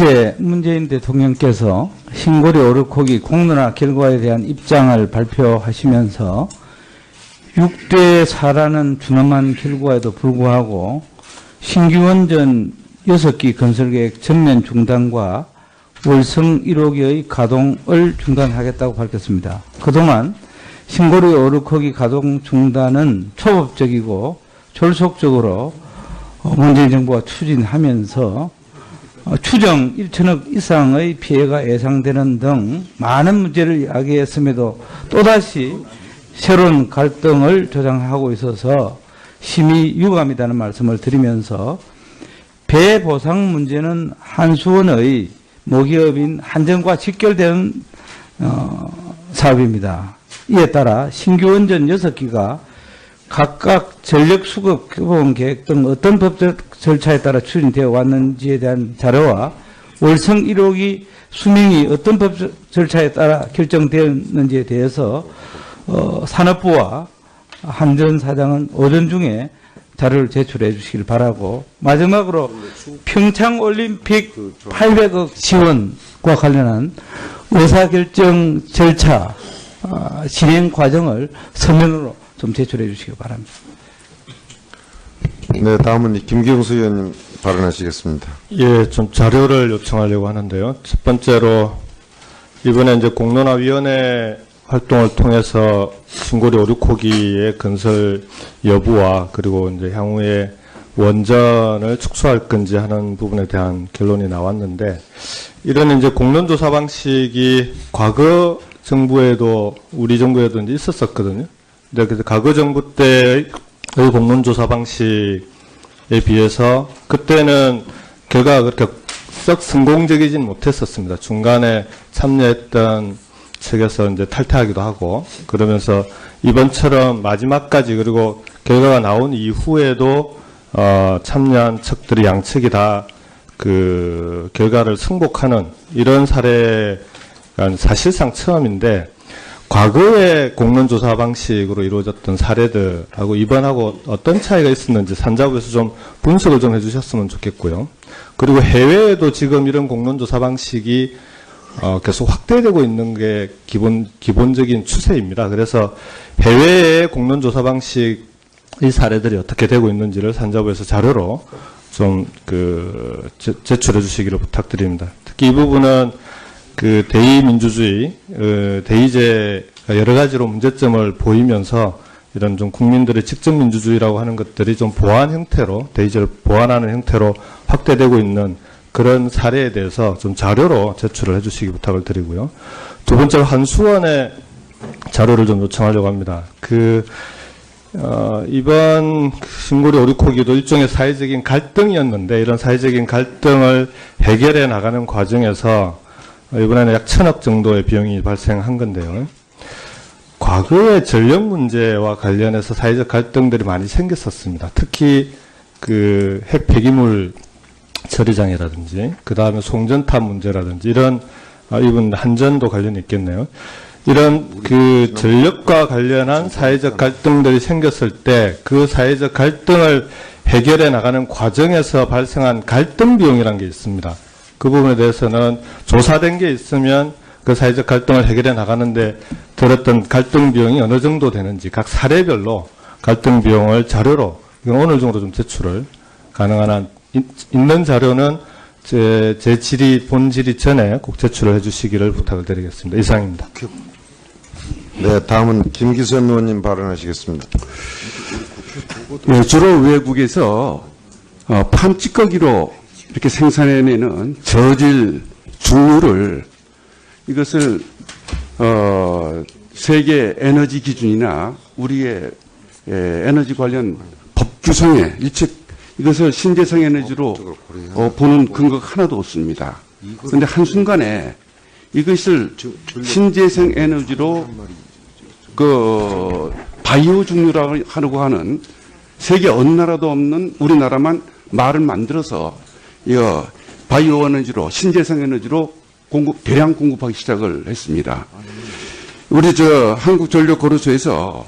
어제 문재인 대통령께서 신고리 오르코기 공론화 결과에 대한 입장을 발표하시면서 6대 4라는 준엄한 결과에도 불구하고 신규 원전 6기 건설계획 전면 중단과 월성 1호기의 가동을 중단하겠다고 밝혔습니다. 그동안 신고리 오르코기 가동 중단은 초법적이고 졸속적으로 문재인 정부가 추진하면서 추정 1천억 이상의 피해가 예상되는 등 많은 문제를 이야기했음에도 또다시 새로운 갈등을 조장하고 있어서 심히 유감이라는 말씀을 드리면서 배 보상 문제는 한수원의 모기업인 한전과 직결되는 사업입니다. 이에 따라 신규 원전 6기가 각각 전력 수급 규범 계획 등 어떤 법적 절차에 따라 추진되어 왔는지에 대한 자료와 월성 1호기 수명이 어떤 법적 절차에 따라 결정되었는지에 대해서 산업부와 한전 사장은 오전 중에 자료를 제출해 주시길 바라고, 마지막으로 평창올림픽 800억 지원과 관련한 의사결정 절차 진행 과정을 서면으로 좀 제출해 주시기 바랍니다. 네, 다음은 김경수 의원님 발언하시겠습니다. 예, 좀 자료를 요청하려고 하는데요. 첫 번째로 이번에 이제 공론화위원회 활동을 통해서 신고리 오르코기의 건설 여부와 그리고 이제 향후에 원전을 축소할 건지 하는 부분에 대한 결론이 나왔는데, 이런 이제 공론조사 방식이 과거 정부에도 우리 정부에도 이제 있었었거든요. 근데 그래서 과거 정부 때의 공론조사 방식에 비해서 그때는 결과가 그렇게 썩 성공적이진 못했었습니다. 중간에 참여했던 측에서 이제 탈퇴하기도 하고, 그러면서 이번처럼 마지막까지 그리고 결과가 나온 이후에도 참여한 측들이 양측이 다 그 결과를 승복하는 이런 사례가 사실상 처음인데, 과거의 공론조사 방식으로 이루어졌던 사례들하고 이번하고 어떤 차이가 있었는지 산자부에서 좀 분석을 좀 해주셨으면 좋겠고요. 그리고 해외에도 지금 이런 공론조사 방식이 계속 확대되고 있는 게 기본적인 추세입니다. 그래서 해외의 공론조사 방식의 사례들이 어떻게 되고 있는지를 산자부에서 자료로 좀 제출해 주시기를 부탁드립니다. 특히 이 부분은 그 대의민주주의, 대의제가 여러 가지로 문제점을 보이면서 이런 좀 국민들의 직접민주주의라고 하는 것들이 좀 보완 형태로, 대의제를 보완하는 형태로 확대되고 있는 그런 사례에 대해서 좀 자료로 제출을 해주시기 부탁을 드리고요. 두 번째로 한수원의 자료를 좀 요청하려고 합니다. 이번 신고리 오르코기도 일종의 사회적인 갈등이었는데, 이런 사회적인 갈등을 해결해 나가는 과정에서 이번에는 약 1,000억 정도의 비용이 발생한 건데요. 과거의 전력 문제와 관련해서 사회적 갈등들이 많이 생겼었습니다. 특히 그 핵 폐기물 처리장이라든지, 그 다음에 송전탑 문제라든지, 이런, 이분 한전도 관련이 있겠네요. 이런 그 전력과 관련한 사회적 갈등들이 생겼을 때 그 사회적 갈등을 해결해 나가는 과정에서 발생한 갈등 비용이라는 게 있습니다. 그 부분에 대해서는 조사된 게 있으면 그 사회적 갈등을 해결해 나가는데 들었던 갈등 비용이 어느 정도 되는지 각 사례별로 갈등 비용을 자료로, 이건 오늘 중으로 좀 제출을 가능한 한, 있는 자료는 제 질의, 본 질의 전에 꼭 제출을 해 주시기를 부탁을 드리겠습니다. 이상입니다. 네, 다음은 김기선 의원님 발언하시겠습니다. 네, 주로 외국에서 팜찌꺼기로 이렇게 생산해내는 저질 중유를, 이것을 세계 에너지 기준이나 우리의 에너지 관련 법 규정에 이것을 신재생 에너지로 보는 근거가 하나도 없습니다. 그런데 한순간에 이것을 신재생 에너지로 바이오 중유라고 하려고 하는 세계 어느 나라도 없는 우리나라만 말을 만들어서 바이오 에너지로, 신재생 에너지로 대량 공급하기 시작을 했습니다. 우리 한국전력거래소에서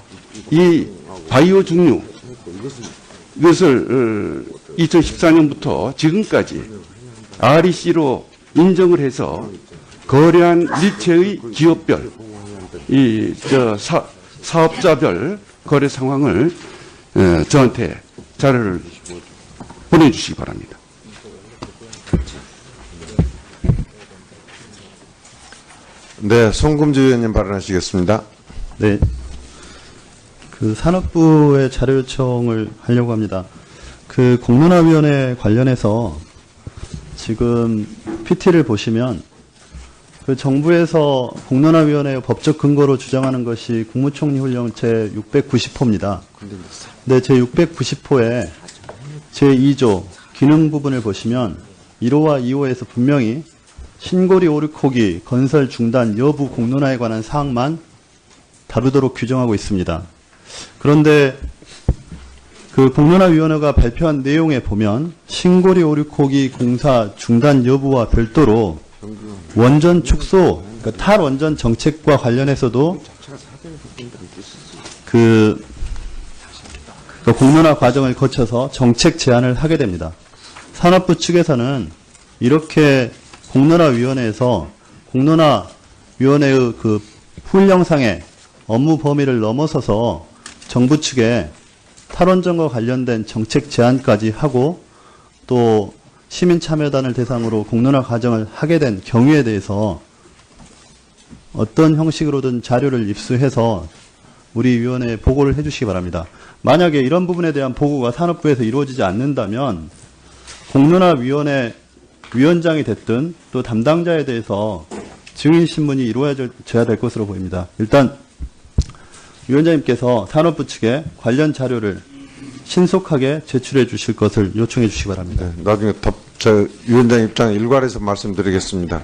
이 바이오 중유, 이것을 2014년부터 지금까지 REC로 인정을 해서 거래한 리체의 기업별, 사업자별 거래 상황을 저한테 자료를 보내주시기 바랍니다. 네, 송금주 의원님 발언하시겠습니다. 네. 그 산업부에 자료 요청을 하려고 합니다. 그 공론화위원회 관련해서 지금 PT를 보시면 그 정부에서 공론화위원회 법적 근거로 주장하는 것이 국무총리 훈령 제 690호입니다. 네, 제 690호에 제 2조 기능 부분을 보시면 1호와 2호에서 분명히 신고리 오륙호기 건설 중단 여부 공론화에 관한 사항만 다루도록 규정하고 있습니다. 그런데 그 공론화위원회가 발표한 내용에 보면 신고리 오륙호기 공사 중단 여부와 별도로 원전 축소, 그러니까 탈원전 정책과 관련해서도 그 공론화 과정을 거쳐서 정책 제안을 하게 됩니다. 산업부 측에서는 이렇게 공론화위원회에서 공론화위원회의 그 훈령상의 업무 범위를 넘어서서 정부 측에 탈원전과 관련된 정책 제안까지 하고 또 시민참여단을 대상으로 공론화 과정을 하게 된 경위에 대해서 어떤 형식으로든 자료를 입수해서 우리 위원회에 보고를 해주시기 바랍니다. 만약에 이런 부분에 대한 보고가 산업부에서 이루어지지 않는다면 공론화위원회 위원장이 됐든 또 담당자에 대해서 증인신문이 이루어져야 될 것으로 보입니다. 일단 위원장님께서 산업부 측에 관련 자료를 신속하게 제출해 주실 것을 요청해 주시기 바랍니다. 네, 나중에 위원장 입장 일괄해서 말씀드리겠습니다.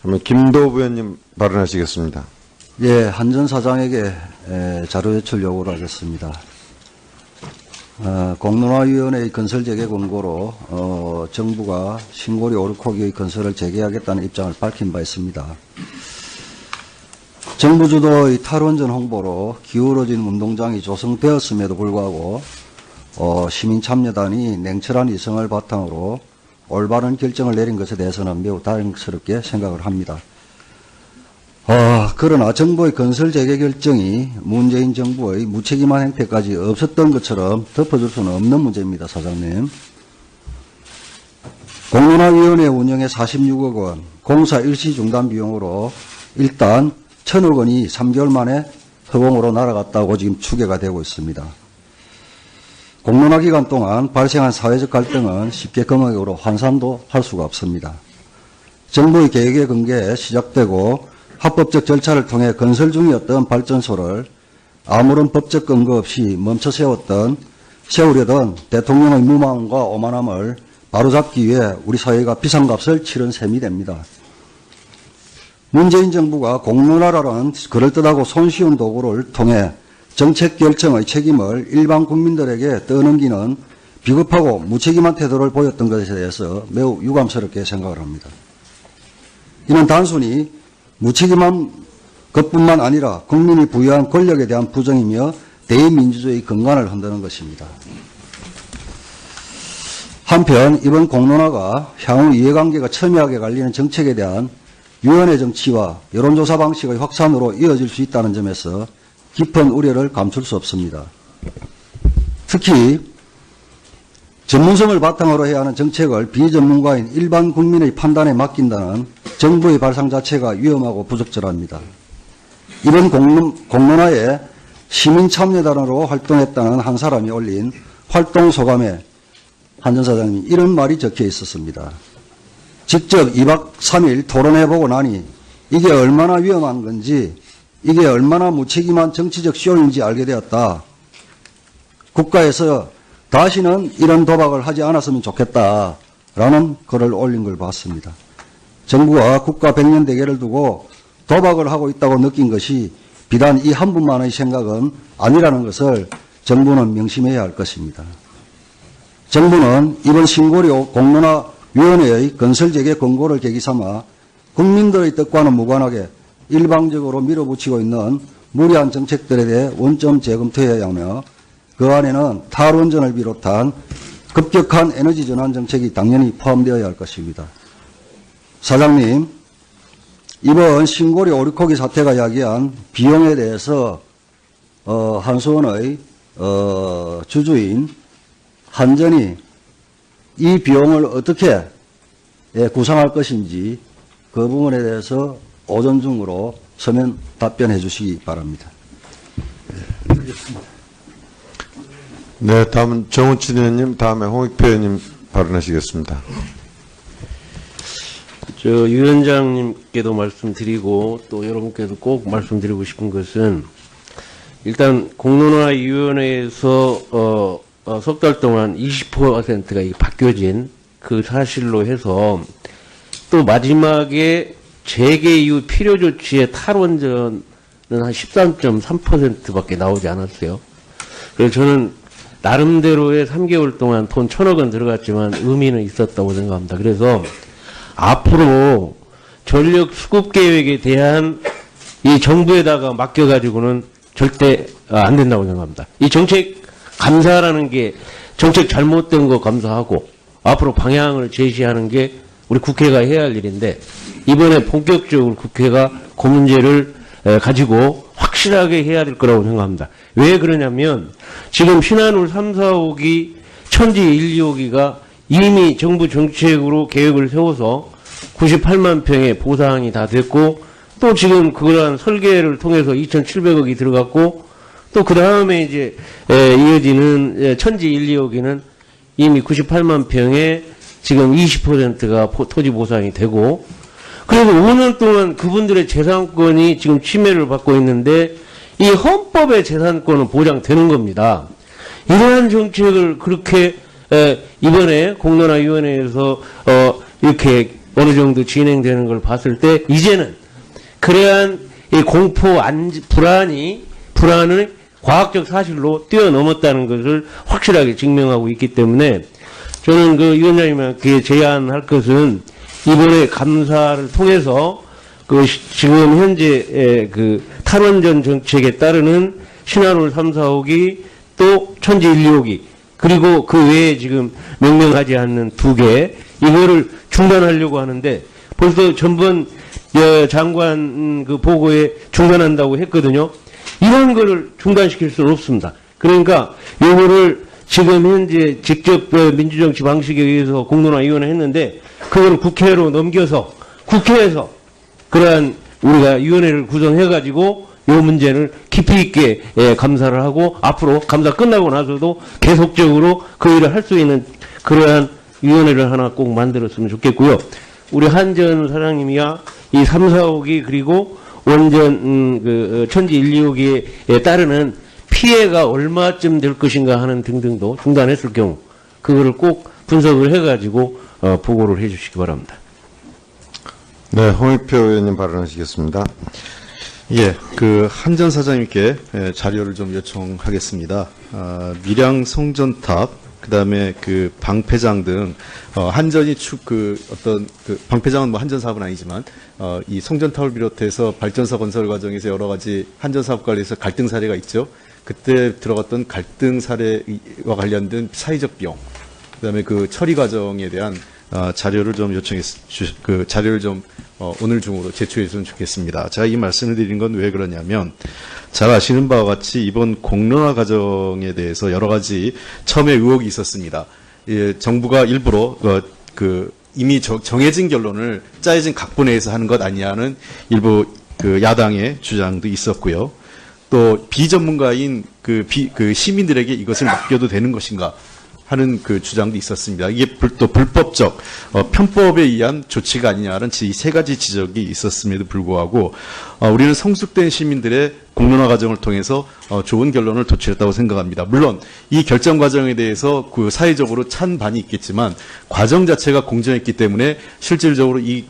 그러면 김도부 의원님 발언하시겠습니다. 예, 한전 사장에게 자료 제출 요구를 하겠습니다. 공론화위원회의 건설 재개 권고로 정부가 신고리 오륙호기의 건설을 재개하겠다는 입장을 밝힌 바 있습니다. 정부 주도의 탈원전 홍보로 기울어진 운동장이 조성되었음에도 불구하고 시민참여단이 냉철한 이성을 바탕으로 올바른 결정을 내린 것에 대해서는 매우 다행스럽게 생각을 합니다. 그러나 정부의 건설 재개 결정이 문재인 정부의 무책임한 행태까지 없었던 것처럼 덮어줄 수는 없는 문제입니다, 사장님. 공론화위원회 운영에 46억 원, 공사 일시 중단 비용으로 일단 1,000억 원이 3개월 만에 허공으로 날아갔다고 지금 추계가 되고 있습니다. 공론화 기간 동안 발생한 사회적 갈등은 쉽게 금액으로 환산도 할 수가 없습니다. 정부의 계획의 근거에 시작되고 합법적 절차를 통해 건설 중이었던 발전소를 아무런 법적 근거 없이 멈춰 세우려던 대통령의 무마음과 오만함을 바로잡기 위해 우리 사회가 비상값을 치른 셈이 됩니다. 문재인 정부가 공론화라는 그럴듯하고 손쉬운 도구를 통해 정책 결정의 책임을 일반 국민들에게 떠넘기는 비겁하고 무책임한 태도를 보였던 것에 대해서 매우 유감스럽게 생각을 합니다. 이는 단순히 무책임한 것뿐만 아니라 국민이 부여한 권력에 대한 부정이며 대의민주주의 근간을 흔드는 것입니다. 한편 이번 공론화가 향후 이해관계가 첨예하게 갈리는 정책에 대한 위원회 정치와 여론조사 방식의 확산으로 이어질 수 있다는 점에서 깊은 우려를 감출 수 없습니다. 특히 전문성을 바탕으로 해야 하는 정책을 비전문가인 일반 국민의 판단에 맡긴다는 정부의 발상 자체가 위험하고 부적절합니다. 이번 공론화에 시민참여단으로 활동했다는 한 사람이 올린 활동 소감에 한전 사장님이 이런 말이 적혀 있었습니다. 직접 2박 3일 토론해보고 나니 이게 얼마나 위험한 건지 이게 얼마나 무책임한 정치적 쇼인지 알게 되었다. 국가에서 다시는 이런 도박을 하지 않았으면 좋겠다라는 글을 올린 걸 봤습니다. 정부가 국가 백년 대계를 두고 도박을 하고 있다고 느낀 것이 비단 이 한 분만의 생각은 아니라는 것을 정부는 명심해야 할 것입니다. 정부는 이번 신고리 공론화위원회의 건설재개 권고를 계기 삼아 국민들의 뜻과는 무관하게 일방적으로 밀어붙이고 있는 무리한 정책들에 대해 원점 재검토해야 하며 그 안에는 탈원전을 비롯한 급격한 에너지 전환 정책이 당연히 포함되어야 할 것입니다. 사장님, 이번 신고리 오리코기 사태가 야기한 비용에 대해서 한수원의 주주인 한전이 이 비용을 어떻게 구상할 것인지 그 부분에 대해서 오전 중으로 서면 답변해 주시기 바랍니다. 네, 다음은 정우춘 의원님, 다음에 홍익표 의원님 발언하시겠습니다. 유 위원장님께도 말씀드리고 또 여러분께도 꼭 말씀드리고 싶은 것은 일단 공론화위원회에서 석 달 동안 20%가 바뀌어진 그 사실로 해서 또 마지막에 재개 이후 필요 조치의 탈원전은 한 13.3%밖에 나오지 않았어요. 그래서 저는 나름대로의 3개월 동안 돈 1,000억 원 들어갔지만 의미는 있었다고 생각합니다. 그래서 앞으로 전력 수급 계획에 대한 이 정부에다가 맡겨가지고는 절대 안 된다고 생각합니다. 이 정책 감사라는 게 정책 잘못된 거 감사하고 앞으로 방향을 제시하는 게 우리 국회가 해야 할 일인데 이번에 본격적으로 국회가 그 문제를 가지고 확실하게 해야 될 거라고 생각합니다. 왜 그러냐면 지금 신한울 3, 4호기, 천지 1, 2호기가 이미 정부 정책으로 계획을 세워서 98만 평의 보상이 다 됐고 또 지금 그러한 설계를 통해서 2,700억이 들어갔고 또 그 다음에 이제 이어지는 천지 1, 2호기는 이미 98만 평에 지금 20%가 토지 보상이 되고 그래서 5년 동안 그분들의 재산권이 지금 침해를 받고 있는데 이 헌법의 재산권은 보장되는 겁니다. 이러한 정책을 그렇게 이번에 공론화위원회에서 이렇게 어느 정도 진행되는 걸 봤을 때 이제는 그러한 이 공포 불안을 과학적 사실로 뛰어넘었다는 것을 확실하게 증명하고 있기 때문에 저는 그 위원장님께 제안할 것은 이번에 감사를 통해서 그 지금 현재 그 탈원전 정책에 따르는 신한울 3, 4호기 또 천지 1, 2호기 그리고 그 외에 지금 명명하지 않는 2개 이거를 중단하려고 하는데 벌써 전번 장관 그 보고에 중단한다고 했거든요. 이런 거를 중단시킬 수는 없습니다. 그러니까 요거를 지금 현재 직접 민주정치 방식에 의해서 공론화위원회 했는데 그걸 국회로 넘겨서 국회에서 그러한 우리가 위원회를 구성해가지고 요 문제를 깊이 있게 감사를 하고 앞으로 감사 끝나고 나서도 계속적으로 그 일을 할 수 있는 그러한 위원회를 하나 꼭 만들었으면 좋겠고요. 우리 한전 사장님이야 이 3, 4호기 그리고 원전 그 천지 1, 2호기에 따르는 피해가 얼마쯤 될 것인가 하는 등등도 중단했을 경우 그거를 꼭 분석을 해가지고 보고를 해주시기 바랍니다. 네, 홍익표 의원님 발언하시겠습니다. 예, 그 한전 사장님께 자료를 좀 요청하겠습니다. 밀양 송전탑, 그다음에 그 방패장 등 한전이 어떤 그 방패장은 뭐 한전 사업은 아니지만 이 송전탑을 비롯해서 발전소 건설 과정에서 여러 가지 한전 사업 관련해서 갈등 사례가 있죠. 그때 들어갔던 갈등 사례와 관련된 사회적 비용, 그다음에 그 처리 과정에 대한 자료를 좀 그 자료를 좀 오늘 중으로 제출했으면 좋겠습니다. 제가 이 말씀을 드린 건 왜 그러냐면 잘 아시는 바와 같이 이번 공론화 과정에 대해서 여러 가지 처음에 의혹이 있었습니다. 예, 정부가 일부러 이미 정해진 결론을 짜여진 각본회에서 하는 것 아니냐는 일부 그 야당의 주장도 있었고요. 또 비전문가인 그 시민들에게 이것을 맡겨도 되는 것인가 하는 그 주장도 있었습니다. 이게 또 불법적 편법에 의한 조치가 아니냐는 이 세 가지 지적이 있었음에도 불구하고 우리는 성숙된 시민들의 공론화 과정을 통해서 좋은 결론을 도출했다고 생각합니다. 물론 이 결정 과정에 대해서 그 사회적으로 찬반이 있겠지만 과정 자체가 공정했기 때문에 실질적으로 이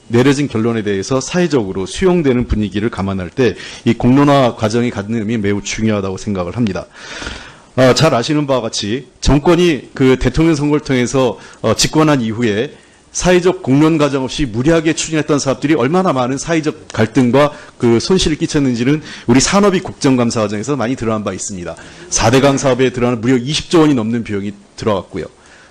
내려진 결론에 대해서 사회적으로 수용되는 분위기를 감안할 때 이 공론화 과정이 갖는 의미 매우 중요하다고 생각을 합니다. 잘 아시는 바와 같이 정권이 그 대통령 선거를 통해서 집권한 이후에 사회적 공론 과정 없이 무리하게 추진했던 사업들이 얼마나 많은 사회적 갈등과 그 손실을 끼쳤는지는 우리 산업이 국정감사 과정에서 많이 드러난 바 있습니다. 4대강 사업에 들어가는 무려 20조 원이 넘는 비용이 들어갔고요.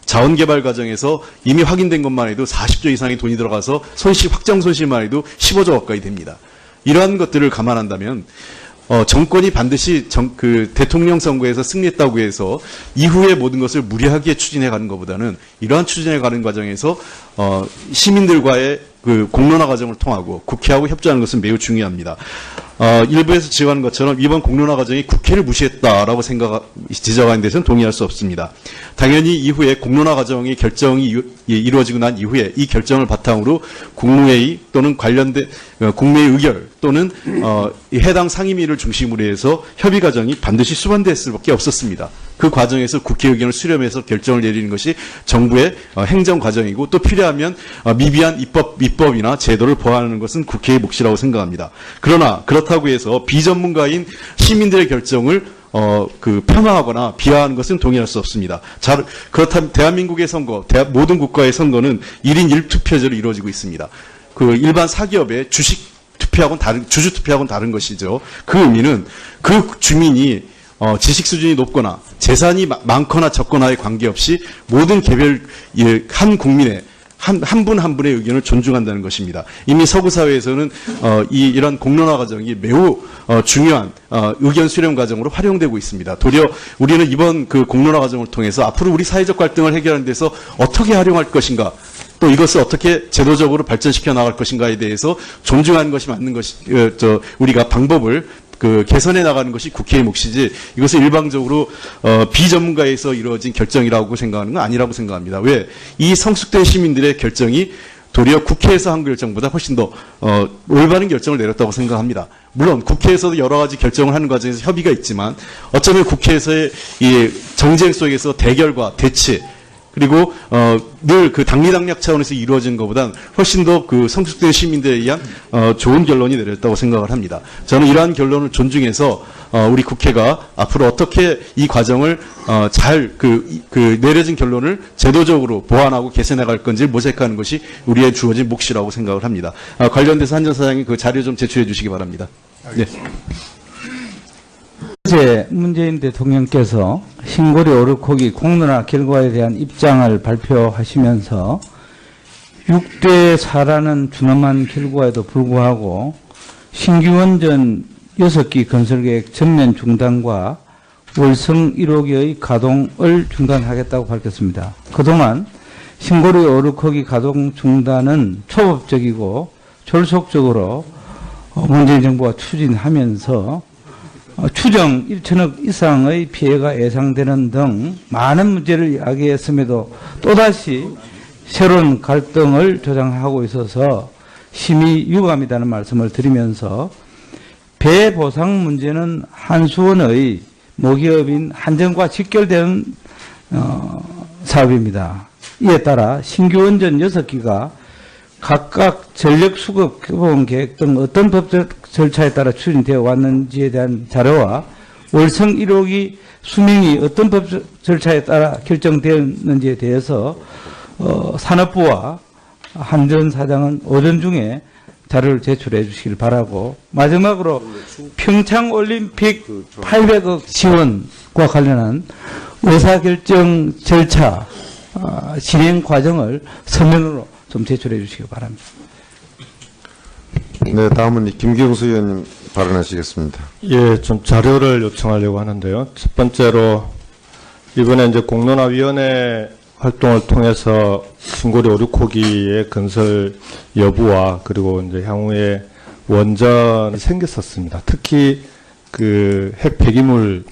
자원개발 과정에서 이미 확인된 것만 해도 40조 이상의 돈이 들어가서 확정 손실만 해도 15조 가까이 됩니다. 이러한 것들을 감안한다면 정권이 반드시 대통령 선거에서 승리했다고 해서 이후의 모든 것을 무리하게 추진해 가는 것보다는 이러한 추진해 가는 과정에서 시민들과의 그 공론화 과정을 통하고 국회하고 협조하는 것은 매우 중요합니다. 일부에서 지적하는 것처럼 이번 공론화 과정이 국회를 무시했다라고 지적하는 데서는 동의할 수 없습니다. 당연히 이후에 공론화 과정의 결정이 이루어지고 난 이후에 이 결정을 바탕으로 국무회의 또는 관련된 국무회의 의결 또는 이 해당 상임위를 중심으로 해서 협의 과정이 반드시 수반될 수밖에 없었습니다. 그 과정에서 국회 의견을 수렴해서 결정을 내리는 것이 정부의 행정 과정이고 또 필요하면 미비한 입법이나 제도를 보완하는 것은 국회의 몫이라고 생각합니다. 그러나 그렇다고 해서 비전문가인 시민들의 결정을 폄하하거나 비하하는 것은 동의할 수 없습니다. 그렇다면 대한민국의 선거, 모든 국가의 선거는 1인 1투표제로 이루어지고 있습니다. 그 일반 사기업의 주주 투표하고는 다른 것이죠. 그 의미는 그 주민이 지식 수준이 높거나 재산이 많거나 적거나에 관계없이 모든 개별 한 국민의 한 분 한 분의 의견을 존중한다는 것입니다. 이미 서구 사회에서는 이런 공론화 과정이 매우 중요한 의견 수렴 과정으로 활용되고 있습니다. 도리어 우리는 이번 그 공론화 과정을 통해서 앞으로 우리 사회적 갈등을 해결하는 데서 어떻게 활용할 것인가, 또 이것을 어떻게 제도적으로 발전시켜 나갈 것인가에 대해서 존중하는 것이 맞는 것이 우리가 방법을 개선해 나가는 것이 국회의 몫이지 이것을 일방적으로 비전문가에서 이루어진 결정이라고 생각하는 건 아니라고 생각합니다. 왜? 이 성숙된 시민들의 결정이 도리어 국회에서 한 결정보다 훨씬 더 올바른 결정을 내렸다고 생각합니다. 물론 국회에서도 여러 가지 결정을 하는 과정에서 협의가 있지만 어쩌면 국회에서의 이 정쟁 속에서 대결과 대치 그리고 늘 그 당리당략 차원에서 이루어진 것보단 훨씬 더 그 성숙된 시민들에 의한 좋은 결론이 내렸다고 생각을 합니다. 저는 이러한 결론을 존중해서 우리 국회가 앞으로 어떻게 이 과정을 잘 내려진 결론을 제도적으로 보완하고 개선해갈 건지를 모색하는 것이 우리의 주어진 몫이라고 생각을 합니다. 관련돼서 한전 사장님 그 자료 좀 제출해 주시기 바랍니다. 네. 어제 문재인 대통령께서 신고리 오르코기 공론화 결과에 대한 입장을 발표하시면서 6대 4라는 준엄한 결과에도 불구하고 신규 원전 6기 건설계획 전면 중단과 월성 1호기의 가동을 중단하겠다고 밝혔습니다. 그동안 신고리 오르코기 가동 중단은 초법적이고 졸속적으로 문재인 정부가 추진하면서 추정 1천억 이상의 피해가 예상되는 등 많은 문제를 이야기했음에도 또다시 새로운 갈등을 조장하고 있어서 심히 유감이라는 말씀을 드리면서 배 보상 문제는 한수원의 모기업인 한전과 직결되는 사업입니다. 이에 따라 신규 원전 6기가 각각 전력 수급 규범 계획 등 어떤 법적 절차에 따라 추진되어 왔는지에 대한 자료와 월성 1호기 수명이 어떤 법적 절차에 따라 결정되었는지에 대해서 산업부와 한전 사장은 오전 중에 자료를 제출해 주시길 바라고, 마지막으로 평창올림픽 800억 지원과 관련한 의사결정 절차 진행 과정을 서면으로 좀 제출해 주시기 바랍니다. 네, 다음은 김경수 의원님 발언하시겠습니다. 예, 좀 자료를 요청하려고 하는데요. 첫 번째로 이번에 이제 공론화위원회 활동을 통해서 신고리 오류코기의 건설 여부와 그리고 이제 향후에 원전이 생겼었습니다. 특히 그 핵 폐기물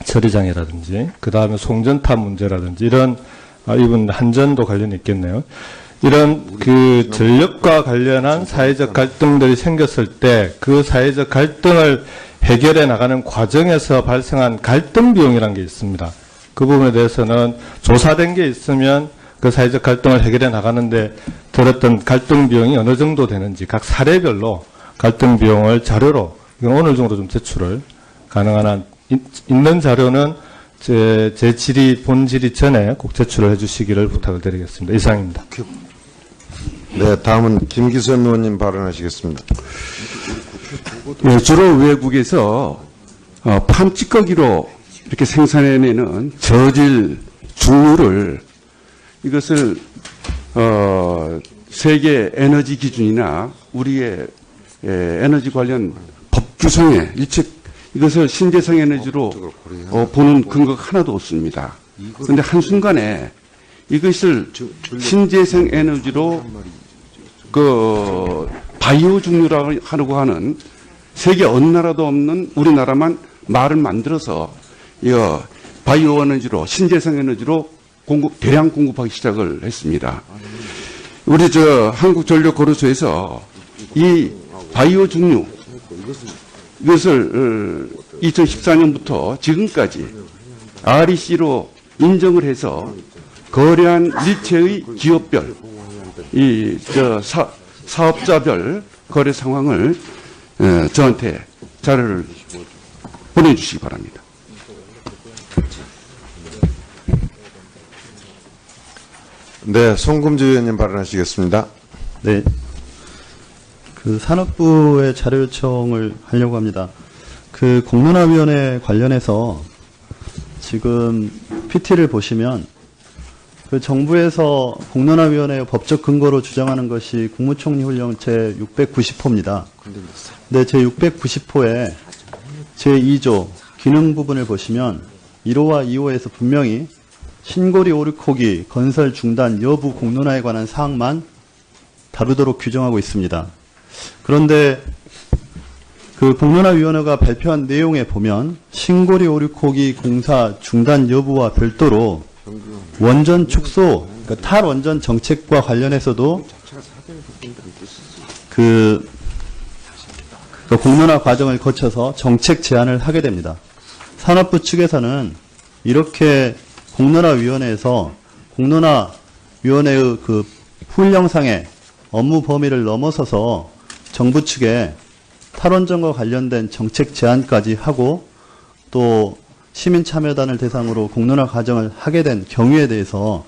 처리장이라든지 그 다음에 송전탑 문제라든지 이런 이번 한전도 관련이 있겠네요. 이런 그 전력과 관련한 사회적 갈등들이 생겼을 때 그 사회적 갈등을 해결해 나가는 과정에서 발생한 갈등 비용이라는 게 있습니다. 그 부분에 대해서는 조사된 게 있으면 그 사회적 갈등을 해결해 나가는데 들었던 갈등 비용이 어느 정도 되는지 각 사례별로 갈등 비용을 자료로 오늘 정도 좀 제출을 가능한 한 있는 자료는 제 질의 본질의 전에 꼭 제출을 해주시기를 부탁을 드리겠습니다. 이상입니다. 네, 다음은 김기선 의원님 발언하시겠습니다. 네, 주로 외국에서 판 찌꺼기로 이렇게 생산해내는 저질 중유를 이것을 세계 에너지 기준이나 우리의 에너지 관련 법 규정에 이것을 신재생 에너지로 보는 근거가 하나도 없습니다. 그런데 한순간에 이것을 신재생 에너지로 바이오 중류라고 하려고 하는 세계 어느 나라도 없는 우리나라만 말을 만들어서 바이오 에너지로 신재생 에너지로 대량 공급하기 시작을 했습니다. 우리 한국전력거래소에서 이 바이오 중류 이것을 2014년부터 지금까지 REC로 인정을 해서 거래한 일체의 기업별 사업자별 거래 상황을 저한테 자료를 보내주시기 바랍니다. 네, 송금주 의원님 발언하시겠습니다. 네. 산업부의 자료 요청을 하려고 합니다. 공론화위원회 관련해서 지금 PT를 보시면 정부에서 공론화위원회 법적 근거로 주장하는 것이 국무총리 훈령 제 690호입니다. 네, 제 690호에 제 2조 기능 부분을 보시면 1호와 2호에서 분명히 신고리 오륙호기 건설 중단 여부 공론화에 관한 사항만 다루도록 규정하고 있습니다. 그런데 공론화위원회가 발표한 내용에 보면 신고리 오륙호기 공사 중단 여부와 별도로 원전 축소, 탈원전 정책과 관련해서도 공론화 과정을 거쳐서 정책 제안을 하게 됩니다. 산업부 측에서는 이렇게 공론화위원회에서 공론화위원회의 훈령상의 업무 범위를 넘어서서 정부 측에 탈원전과 관련된 정책 제안까지 하고 또 시민 참여단을 대상으로 공론화 과정을 하게 된 경우에 대해서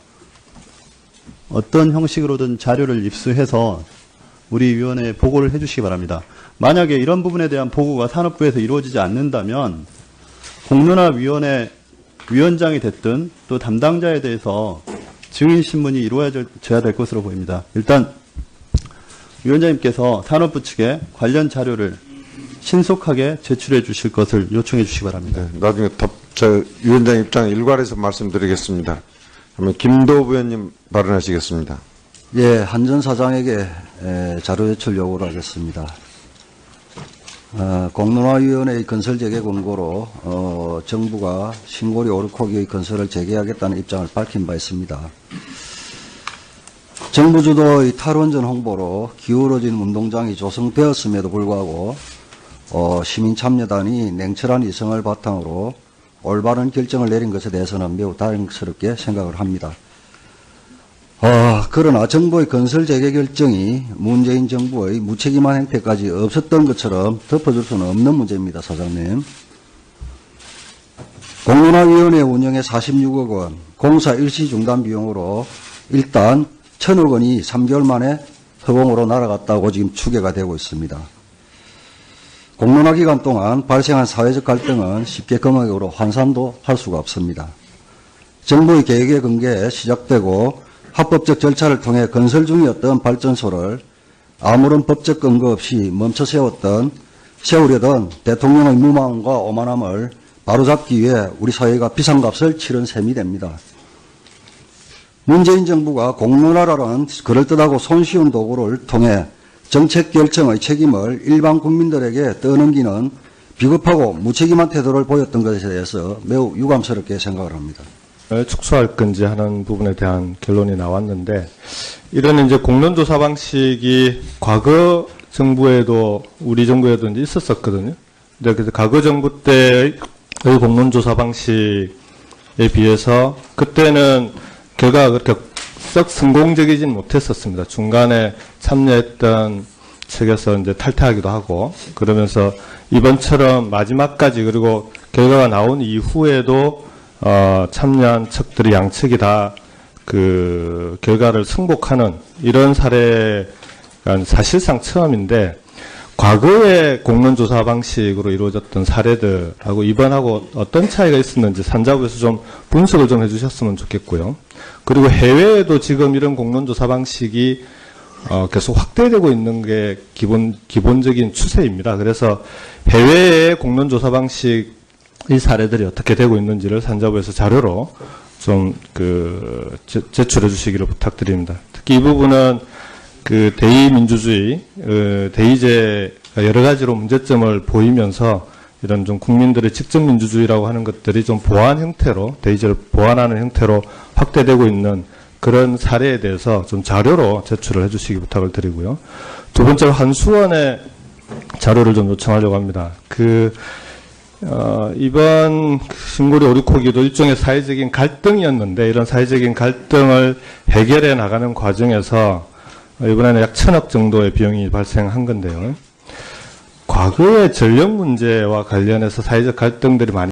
어떤 형식으로든 자료를 입수해서 우리 위원회에 보고를 해주시기 바랍니다. 만약에 이런 부분에 대한 보고가 산업부에서 이루어지지 않는다면 공론화위원회 위원장이 됐든 또 담당자에 대해서 증인신문이 이루어져야 될 것으로 보입니다. 일단 위원장님께서 산업부 측에 관련 자료를 신속하게 제출해 주실 것을 요청해 주시기 바랍니다. 네, 나중에 위원장 입장 일괄해서 말씀드리겠습니다. 그러면 김도부 의원님 발언하시겠습니다. 예, 한전 사장에게 자료 제출 요구를 하겠습니다. 공론화위원회의 건설 재개 권고로 정부가 신고리 오륙호기의 건설을 재개하겠다는 입장을 밝힌 바 있습니다. 정부 주도의 탈원전 홍보로 기울어진 운동장이 조성되었음에도 불구하고 시민 참여단이 냉철한 이성을 바탕으로 올바른 결정을 내린 것에 대해서는 매우 다행스럽게 생각을 합니다. 그러나 정부의 건설 재개 결정이 문재인 정부의 무책임한 행태까지 없었던 것처럼 덮어줄 수는 없는 문제입니다, 사장님. 공론화위원회 운영에 46억 원, 공사 일시 중단 비용으로 일단 1,000억 원이 3개월 만에 허공으로 날아갔다고 지금 추계가 되고 있습니다. 공론화 기간 동안 발생한 사회적 갈등은 쉽게 금액으로 환산도 할 수가 없습니다. 정부의 계획의 근거에 시작되고 합법적 절차를 통해 건설 중이었던 발전소를 아무런 법적 근거 없이 멈춰 세우려던 대통령의 무망과 오만함을 바로잡기 위해 우리 사회가 비상값을 치른 셈이 됩니다. 문재인 정부가 공론화라는 그럴듯하고 손쉬운 도구를 통해 정책 결정의 책임을 일반 국민들에게 떠넘기는 비겁하고 무책임한 태도를 보였던 것에 대해서 매우 유감스럽게 생각을 합니다. 축소할 건지 하는 부분에 대한 결론이 나왔는데, 이런 이제 공론조사 방식이 과거 정부에도 우리 정부에도 이제 있었었거든요. 그래서 과거 정부 때의 공론조사 방식에 비해서 그때는 결과가 그렇게 썩 성공적이진 못했었습니다. 중간에 참여했던 측에서 이제 탈퇴하기도 하고, 그러면서 이번처럼 마지막까지 그리고 결과가 나온 이후에도 참여한 측들이 양측이 다 결과를 승복하는 이런 사례가 사실상 처음인데, 과거의 공론조사 방식으로 이루어졌던 사례들하고 이번하고 어떤 차이가 있었는지 산자부에서 좀 분석을 좀 해주셨으면 좋겠고요. 그리고 해외에도 지금 이런 공론조사 방식이 계속 확대되고 있는 게 기본적인 추세입니다. 그래서 해외의 공론조사 방식의 사례들이 어떻게 되고 있는지를 산자부에서 자료로 좀 제출해 주시기를 부탁드립니다. 특히 이 부분은 대의민주주의, 대의제가 여러 가지로 문제점을 보이면서 이런 좀 국민들의 직접민주주의라고 하는 것들이 좀 보완 형태로, 대의제를 보완하는 형태로 확대되고 있는 그런 사례에 대해서 좀 자료로 제출을 해주시기 부탁을 드리고요. 두 번째로 한수원의 자료를 좀 요청하려고 합니다. 이번 신고리 오류코기도 일종의 사회적인 갈등이었는데 이런 사회적인 갈등을 해결해 나가는 과정에서 이번에는 약 1,000억 정도의 비용이 발생한 건데요. 과거의 전력 문제와 관련해서 사회적 갈등들이 많이